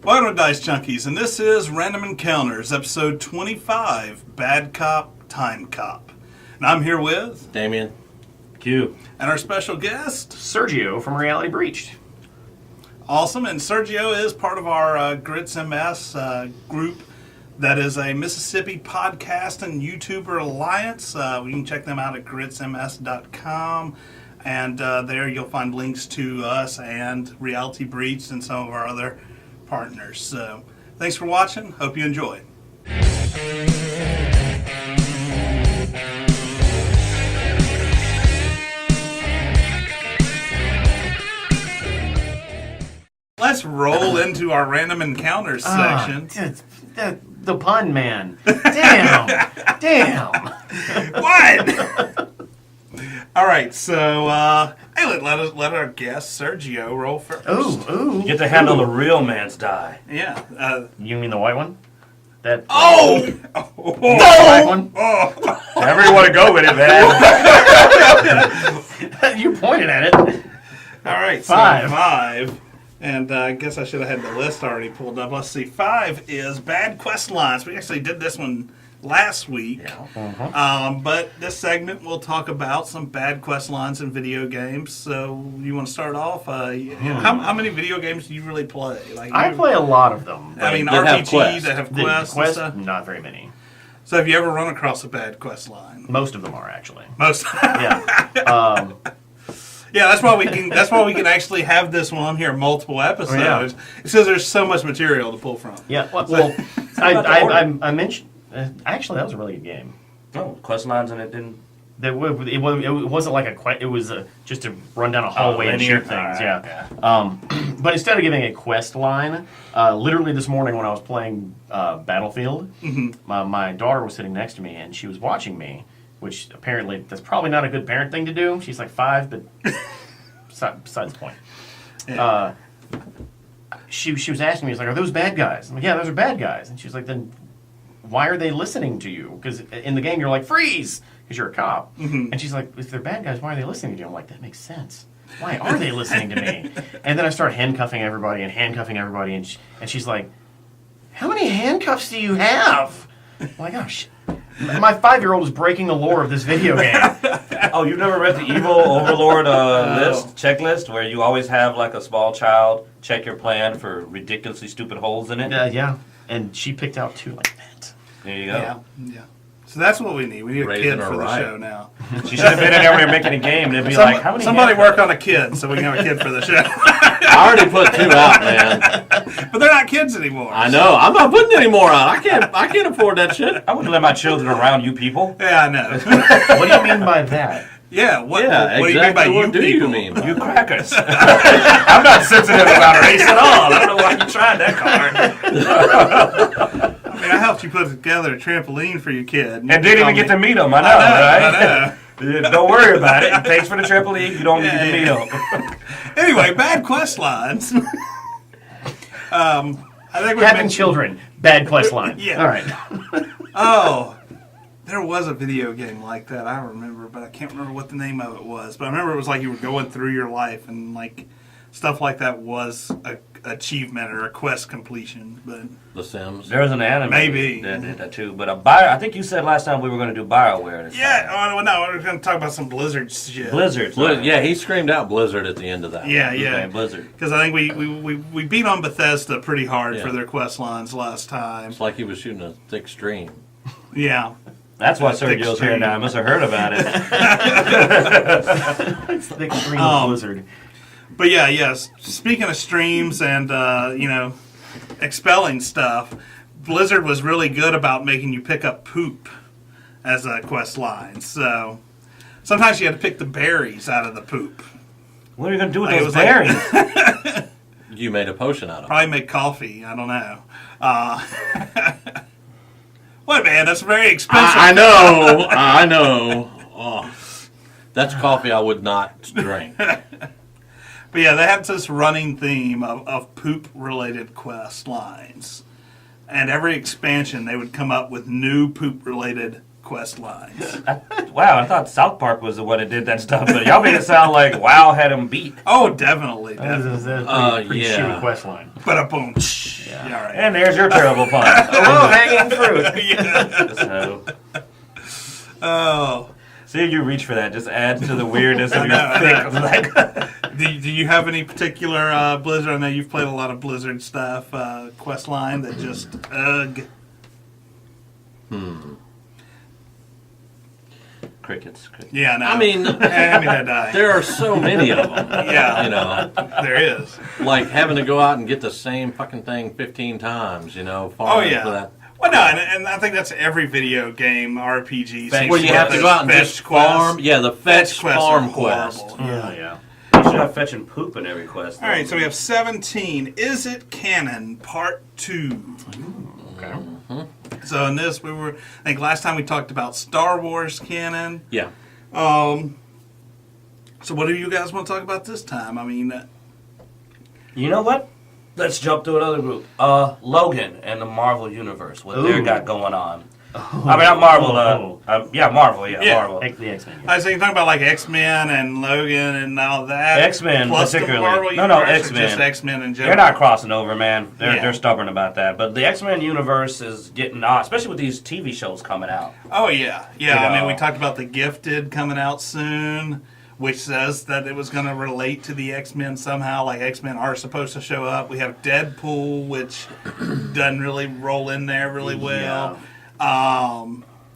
Welcome to Dicejunkies, and this is Random Encounters, episode 25, Bad Cop, Time Cop. And I'm here with... Damian. Q. And our special guest... Sergio from Reality Breached. Awesome, and Sergio is part of our Grits MS group that is a Mississippi podcast and YouTuber alliance. You can check them out at gritsms.com. And there you'll find links to us and Reality Breached and some of our other partners. So thanks for watching. Hope you enjoy. Let's roll into our Random Encounters section. The pun, man. Damn. What? All right, so hey, let our guest Sergio roll first. Ooh. You get to handle the real man's die. Yeah. You mean the white one? That. The white one? Wherever you want to go with it, man. You pointed at it. All right, so Five. 5. And I guess I should have had the list already pulled up. Let's see. 5 is Bad Questlines. We actually did this one last week. Yeah. But this segment we'll talk about some bad quest lines in video games. So you want to start off? How many video games do you really play? I play a lot of them. I mean, that have RPGs that have The quests and quest, stuff. not very many. So have you ever run across a bad quest line? Most of them are actually. Most. Yeah. Yeah, that's why we can actually have this one on here multiple episodes. It's because there's so much material to pull from. Yeah. Well, I mentioned. Actually, that was a really good game. Oh, quest lines and it didn't. It wasn't like a quest. It was just to run down a hallway and shoot things. Yeah. But instead of giving a quest line, literally this morning when I was playing Battlefield, my daughter was sitting next to me and she was watching me, which apparently that's probably not a good parent thing to do. She's like 5, but besides the point. Yeah. She was asking me, she's like, "Are those bad guys?" I'm like, "Yeah, those are bad guys." And she's like, "Then why are they listening to you?" Because in the game you're like, "Freeze!" because you're a cop. And she's like, "If they're bad guys, why are they listening to you?" I'm like, "That makes sense. Why are they listening to me?" And then I start handcuffing everybody, and she's like, "How many handcuffs do you have?" I'm like, "Oh, shit. My 5-year-old is breaking the lore of this video game." Oh, you've never read the Evil Overlord checklist, where you always have like a small child check your plan for ridiculously stupid holes in it? Yeah. And she picked out 2 like that. There you go. Yeah. So that's what we need. We need a Raising kid her for the right. show now. She should have been in there when you're making a game, and it'd be like, how many somebody handcuffs? work on a kid so we can have a kid for the show. I already put 2 out, man. But they're not kids anymore. I know. I'm not putting any more out. I can't afford that shit. I wouldn't let my children around you people. Yeah, I know. What do you mean by that? Yeah, what Yeah, do you mean by exactly. you What do people? you mean? You crackers. I'm not sensitive about race at all. I don't know why you tried that card. I mean, I helped you put together a trampoline for your kid. And didn't even get to meet him. I know, I know. right? Don't worry about it. Thanks for the trampoline. You don't need to meet him. Anyway, bad quest lines. I think we Having mentioned children, bad quest line. Yeah. All right. Oh, there was a video game like that. I remember, but I can't remember what the name of it was. But I remember it was like you were going through your life and like stuff like that was a achievement or a quest completion. But The Sims. There was an anime Maybe. that did that too. But I think you said last time we were going to do Bioware. This time. no, we're going to talk about some Blizzard shit. Blizzard. Yeah, he screamed out Blizzard at the end of that. Yeah, Okay, Blizzard. Because I think we beat on Bethesda pretty hard Yeah. for their quest lines last time. It's like he was shooting a thick stream. Yeah. That's why Thick Sergio's here stream. now. I must have heard about it. It's the extreme of Blizzard. But yes. Speaking of streams and expelling stuff, Blizzard was really good about making you pick up poop as a quest line. So sometimes you had to pick the berries out of the poop. What are you going to do with Like, it those was like- berries? You made a potion out of it. Probably make coffee. I don't know. What, man? That's very expensive. I know. Oh, that's coffee I would not drink. But yeah, they have this running theme of poop-related quest lines. And every expansion, they would come up with new poop-related quest lines. Wow, I thought South Park was the one that did that stuff, but y'all made it sound like WoW had him beat. Oh, definitely. That is a pretty yeah. shitty quest line. But a boom. Yeah. Yeah, all right. And there's your terrible pun. Hanging fruit. Yeah. So, Oh. see if you reach for that. Just adds to the weirdness of your I know. thick. Like, Do you have any particular Blizzard? I know you've played a lot of Blizzard stuff. Questline that just ugh. crickets. Yeah, no. I mean, I die. there are so many of them. Yeah. You know, There is. like having to go out and get the same fucking thing 15 times, you know, farming for that. Well, no, and I think that's every video game, RPG. Fetch Where you have to go out and Fetch just quests. farm. Yeah, the fetch quests farm are quest. horrible. Yeah. You should have fetch and poop in every quest. All right, so we have 17. Is it canon? Part 2. Okay. So in this, I think last time we talked about Star Wars canon. Yeah. So what do you guys want to talk about this time? I mean, You know what? Let's jump to another group. Logan and the Marvel Universe. What they Ooh. got going on. I mean, not Marvel. Marvel. Yeah. Marvel. The X-Men. I was thinking talking about like X-Men and Logan and all that. X-Men plus the particularly. Marvel No, universe, or X-Men. Just X-Men in general. They're not crossing over, man. Yeah. They're stubborn about that. But the X-Men universe is getting on, especially with these TV shows coming out. Oh yeah, yeah. You I mean, know. we talked about the Gifted coming out soon, which says that it was going to relate to the X-Men somehow. Like X-Men are supposed to show up. We have Deadpool, which doesn't really roll in there really well.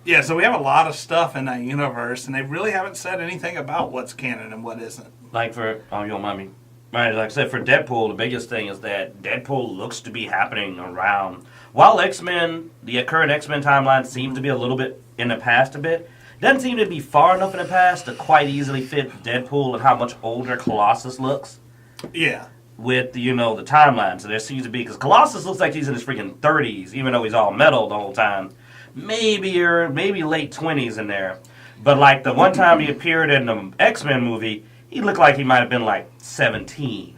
Yeah, so we have a lot of stuff in that universe, and they really haven't said anything about what's canon and what isn't. Like you don't mind me. Right, like I said, for Deadpool, the biggest thing is that Deadpool looks to be happening around. While X-Men, the current X-Men timeline seems to be a little bit in the past a bit, doesn't seem to be far enough in the past to quite easily fit Deadpool and how much older Colossus looks Yeah. with, the timeline. So there seems to be, because Colossus looks like he's in his freaking 30s, even though he's all metal the whole time. Maybe late 20s in there. But like the one time he appeared in the X-Men movie, he looked like he might have been like 17.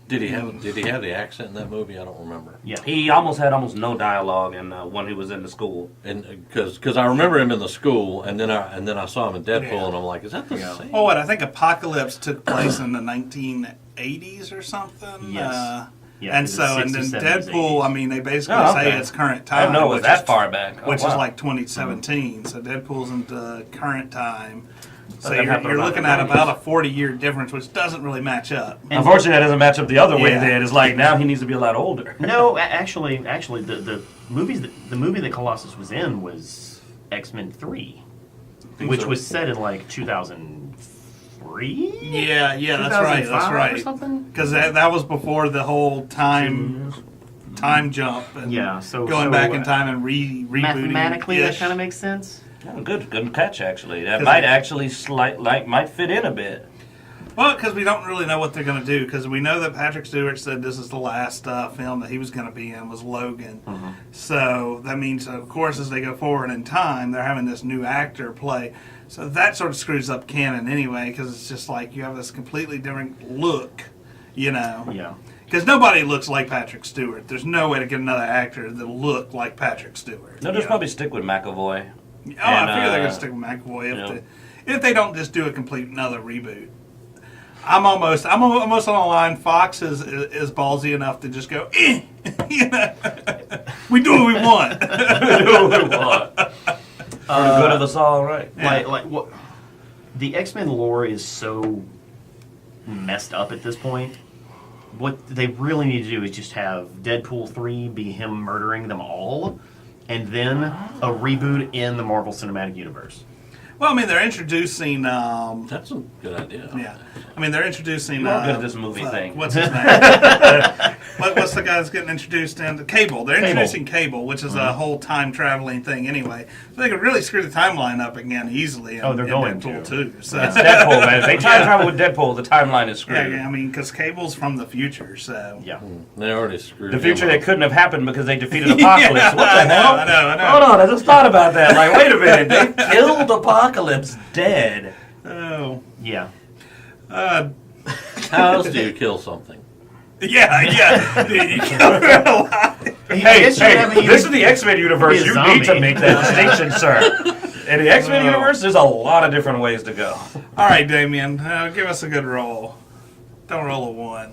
Did he have the accent in that movie? I don't remember. Yeah. He had almost no dialogue in when he was in the school. And because I remember him in the school, and then I saw him in Deadpool, Yeah. and I'm like, is that the same? Well, I think Apocalypse took place in the 1980s or something. Yes. Yeah, and it was so, and 60s, then 70s, Deadpool, 80s. I mean, they basically Oh, say okay. it's current I time. didn't know it was which that is- far back. Oh, Which wow. is like 2017. So Deadpool's in the current time. So that you're happened about looking the at 90s. about a 40-year difference, which doesn't really match up. Unfortunately, that doesn't match up the other way. Yeah. Then it's like now he needs to be a lot older. No, actually, the movie that Colossus was in was X-Men 3, which so. was set in like 2003. Yeah, that's right. That's 2005 or right. something. Because that was before the whole time jump and Yeah, so going back in time and rebooting. Mathematically, that ish. kind of makes sense. Oh, good catch actually. That 'Cause might it- actually might fit in a bit. Well, because we don't really know what they're going to do. Because we know that Patrick Stewart said this is the last film that he was going to be in was Logan. So that means, of course, as they go forward in time, they're having this new actor play. So that sort of screws up canon anyway. Because it's just like you have this completely different look, Yeah. Because nobody looks like Patrick Stewart. There's no way to get another actor that look like Patrick Stewart. They'll just probably stick with McAvoy. Oh, I And, figure they're going to stick with McAvoy yeah. if they don't just do a complete another reboot. I'm almost on the line. Fox is ballsy enough to just go, we do what we want. For the good of us all, right? Like what? The X-Men lore is so messed up at this point. What they really need to do is just have Deadpool 3 be him murdering them all, and then a reboot in the Marvel Cinematic Universe. Well, I mean, they're introducing. That's a good idea. Yeah, I mean, they're introducing. You are good at this movie thing. What's his name? What's the guy that's getting introduced into Cable? They're introducing Cable, which is a whole time traveling thing anyway. So they could really screw the timeline up again easily. Oh, they're going Deadpool to. too. So. It's Deadpool, man. If they try to travel with Deadpool, the timeline is screwed. Yeah, I mean, because Cable's from the future, so. Yeah. They already screwed The future him that up. couldn't have happened because they defeated Apocalypse. Yeah, What the hell? I know. Hold on, I just thought about that. Like, wait a minute. They killed Apocalypse dead. Oh. Yeah. How else do you kill something? Yeah. Dude, you killed her alive. Hey, this is the X-Men universe. be a You need to zombie. make that distinction, sir. In the X-Men universe, there's a lot of different ways to go. All right, Damian, give us a good roll. Don't roll a 1.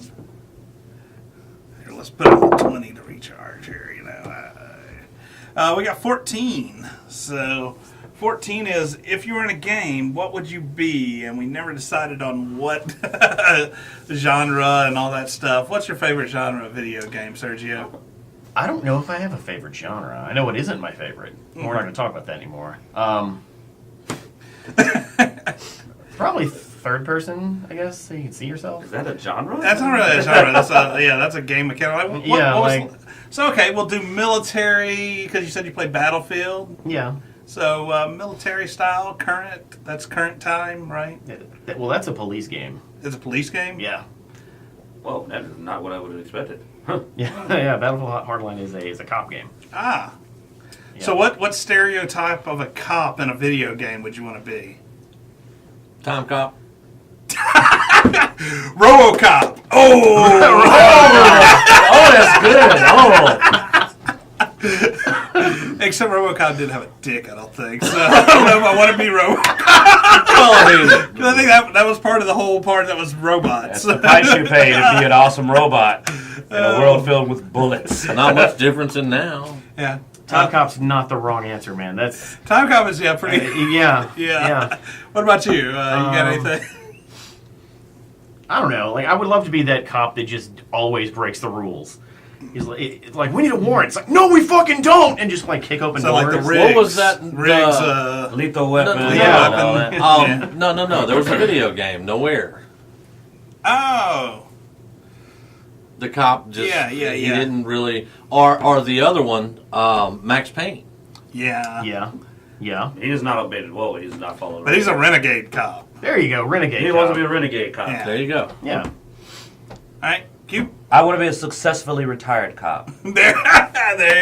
Here, let's put it on 20 to recharge here. You know, we got 14. So 14 is if you were in a game, what would you be? And we never decided on what genre and all that stuff. What's your favorite genre of video game, Sergio? I don't know if I have a favorite genre. I know it isn't my favorite. We're not going to talk about that anymore. Probably third person, I guess, so you can see yourself. Is that a genre? That's not really a genre. That's a game mechanic. So okay, we'll do military because you said you played Battlefield. Yeah. So military style, current. That's current time, right? Well, that's a police game. It's a police game. Yeah. Whoa, that is not what I would have expected. Yeah, yeah. Battlefield Hardline is a cop game. Ah. Yeah. So what stereotype of a cop in a video game would you want to be? Time Cop. RoboCop. Oh. Oh, that's good. Oh. Except RoboCop didn't have a dick, I don't think. So I don't know if I want to be RoboCop. Well, I mean, 'Cause I think that was part of the whole part that was robots. That's the price you pay to be an awesome robot in a world filled with bullets. not much difference in now. Yeah. Time Cop's not the wrong answer, man. That's Time Cop is pretty. yeah. Yeah. What about you? You got anything? I don't know. Like, I would love to be that cop that just always breaks the rules. He's like, it's like, we need a warrant. It's like, no, we fucking don't, and just like kick open So doors. like the Riggs. What was that? Riggs. Lethal Weapon. No, yeah. and all that. Yeah. No. There was a video game, Nowhere. Oh. The cop just he Yeah. didn't really or the other one, Max Payne. Yeah. Yeah. He is not obeyed. Whoa, he's not following. But he's a renegade cop. There you go, renegade. He cop. wants to be a renegade cop. Yeah. There you go. Yeah. All right. Cute. I want to be a successfully retired cop. There.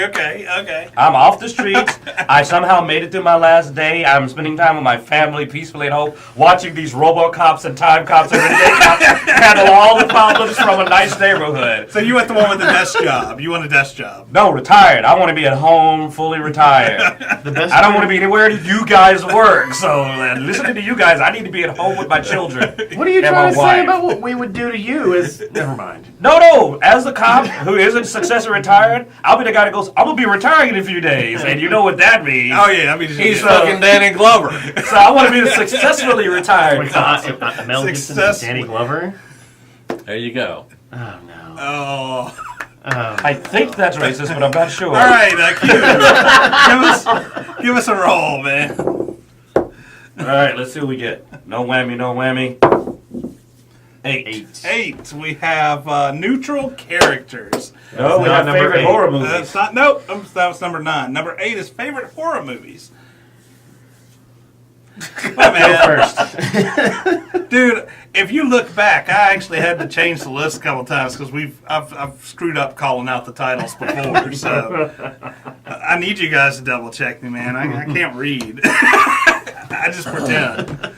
Okay. I'm off the streets. I somehow made it through my last day. I'm spending time with my family peacefully at home, watching these RoboCops and Time Cops and Renegade Cops handle all the problems from a nice neighborhood. So you want the one with the desk job? You want a desk job? No, retired. I want to be at home, fully retired. The best. I don't want to be anywhere you guys work. So listening to you guys, I need to be at home with my children. What are you and trying to my say wife. about what we would do to you? Is never mind. No. As the cop who isn't successor retired, I'll be the guy that goes, I'm going to be retiring in a few days. And you know what that means. Oh yeah. I mean, He's fucking Danny Glover. So I want to be the successfully retired Wait, cop. Mel Gibson and Success- Danny Glover. There you go. Oh no. Oh. I think that's racist, but I'm not sure. All right, give us a roll, man. All right, let's see what we get. No whammy. 8. 8. We have neutral characters. No, we not have number favorite 8. horror movies. That's not. Nope. That was number 9. Number 8 is favorite horror movies. Oh, man. First. Dude, if you look back, I actually had to change the list a couple times because I've screwed up calling out the titles before. So I need you guys to double check me, man. I can't read. I just pretend.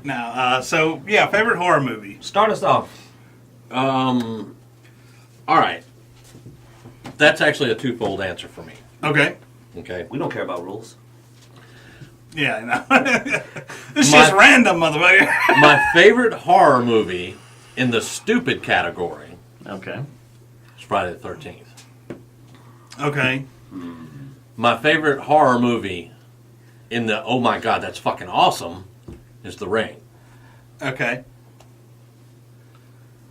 Now, so yeah, favorite horror movie. Start us off. All right. That's actually a twofold answer for me. Okay. Okay. We don't care about rules. Yeah, I know. It's just random, motherfucker. My favorite horror movie in the stupid category Okay. is Friday the 13th. Okay. My favorite horror movie in the oh my god, that's fucking awesome is The Ring. Okay.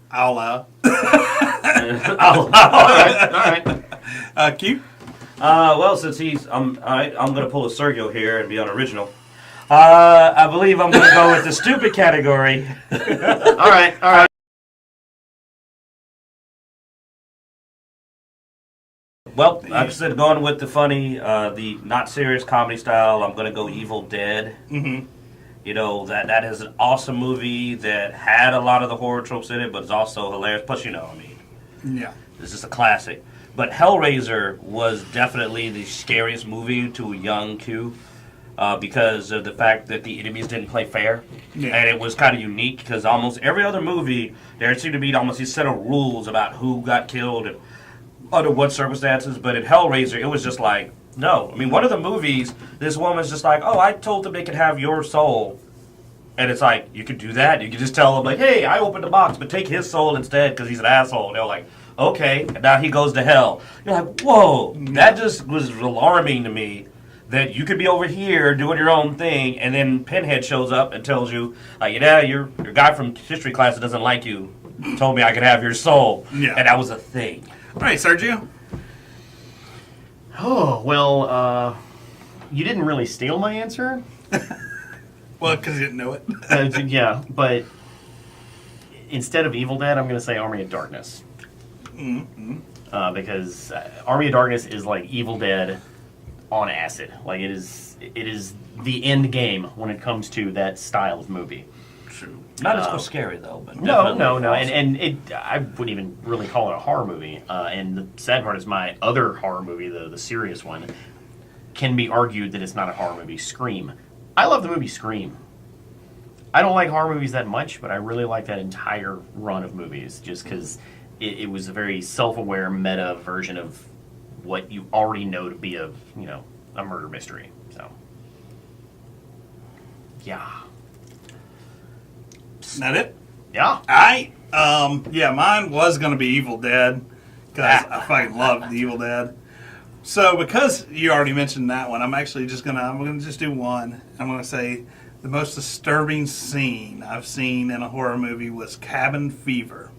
I'll allow. All right. Cute. Well, since I'm going to pull a Sergio here and be unoriginal. I believe I'm going to go with the stupid category. All right. Well, like I said, going with the funny, the not serious comedy style, I'm going to go Evil Dead. Mm-hmm. You know, that is an awesome movie that had a lot of the horror tropes in it, but it's also hilarious. Plus, Yeah. this is a classic. But Hellraiser was definitely the scariest movie to a young Q because of the fact that the enemies didn't play fair. Yeah. And it was kind of unique because almost every other movie, there seemed to be almost these set of rules about who got killed and under what circumstances. But in Hellraiser, it was just like, no. I mean, one of the movies, this woman's just like, oh, I told them they could have your soul. And it's like, you could do that. You could just tell them, like, hey, I opened the box, but take his soul instead because he's an asshole. And they're like, Okay, and now he goes to hell. You're like, whoa, that just was alarming to me. That you could be over here doing your own thing, and then Pinhead shows up and tells you, your guy from history class that doesn't like you told me I could have your soul. Yeah. And that was a thing. All right, Sergio. Oh, well, you didn't really steal my answer. Well, because you didn't know it. Yeah, but instead of Evil Dead, I'm going to say Army of Darkness. Because Army of Darkness is like Evil Dead on acid. Like it is the end game when it comes to that style of movie. True. Not as scary though, but No. awesome. And I wouldn't even really call it a horror movie. And the sad part is my other horror movie, the serious one, can be argued that it's not a horror movie. Scream. I love the movie Scream. I don't like horror movies that much, but I really like that entire run of movies just because it was a very self-aware meta version of what you already know to be a murder mystery. So, yeah. Isn't that it? Yeah. Mine was going to be Evil Dead because I fucking love the Evil Dead. So because you already mentioned that one, I'm gonna just do one. I'm gonna say the most disturbing scene I've seen in a horror movie was Cabin Fever.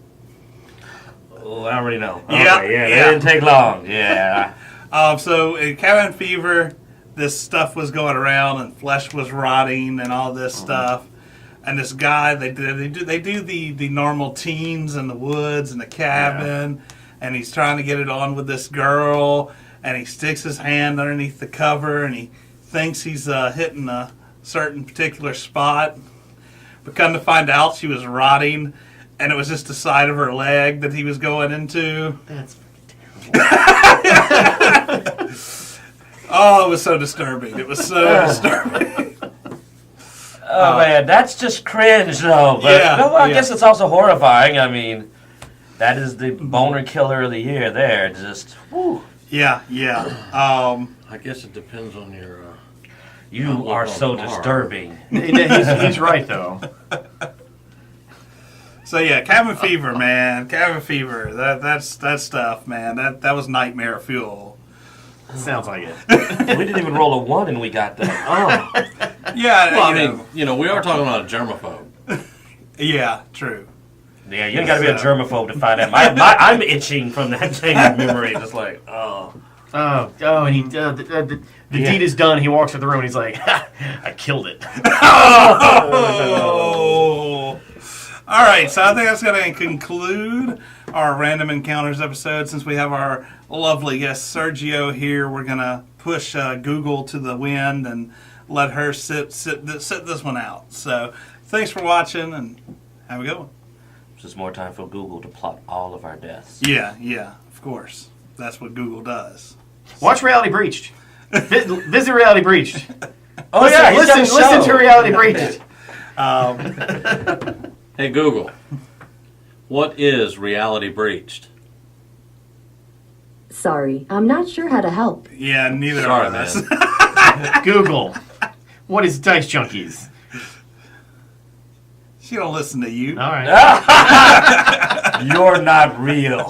Oh, I already know. Yeah, Okay, yeah. That didn't take long. Yeah. So in Cabin Fever, this stuff was going around and flesh was rotting and all this stuff. And this guy, they do the normal teens in the woods and the cabin, and he's trying to get it on with this girl, and he sticks his hand underneath the cover, and he thinks he's hitting a certain particular spot, but come to find out she was rotting, and it was just the side of her leg that he was going into. That's terrible. Oh, it was so disturbing. It was so disturbing. Oh man, that's just cringe though. But I guess it's also horrifying. I mean, that is the boner killer of the year there. Just, whew. Yeah. I guess it depends on your. You are so disturbing. He's right though. So yeah, Cabin Fever, man. Cabin Fever. That stuff, man. That was nightmare fuel. Sounds like it. We didn't even roll a 1 and we got that. Oh. Yeah. Well, I mean, we are talking about a germaphobe. Yeah, true. Yeah, you got to be a germaphobe to find that. I'm itching from that thing of memory. Just like, and he the deed is done. He walks to the room and he's like, I killed it. Oh. All right, so I think that's going to conclude our Random Encounters episode. Since we have our lovely guest Sergio here, we're going to push Google to the wind and let her sit this one out. So thanks for watching and have a good one. it's just more time for Google to plot all of our deaths. Yeah, of course. That's what Google does. Watch Reality Breached. Visit Reality Breached. Oh yeah, he's got a listen to show. Reality Breached. Hey Google, what is Reality Breached? Sorry, I'm not sure how to help. Yeah, neither Sorry, of us. man. Google, what is Dicejunkies? She don't listen to you. All right. You're not real.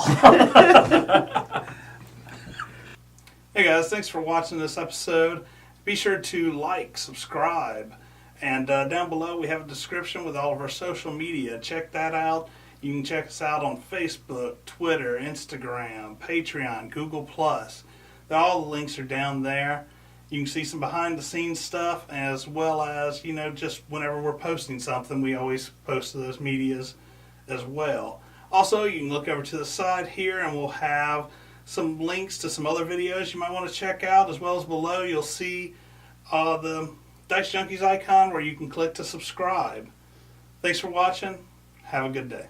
Hey guys, thanks for watching this episode. Be sure to like, subscribe, and down below we have a description with all of our social media. Check that out. You can check us out on Facebook, Twitter, Instagram, Patreon, Google+. All the links are down there. You can see some behind-the-scenes stuff, as well as, just whenever we're posting something, we always post to those medias as well. Also, you can look over to the side here, and we'll have some links to some other videos you might want to check out, as well as below you'll see the Dicejunkies icon where you can click to subscribe. Thanks for watching. Have a good day.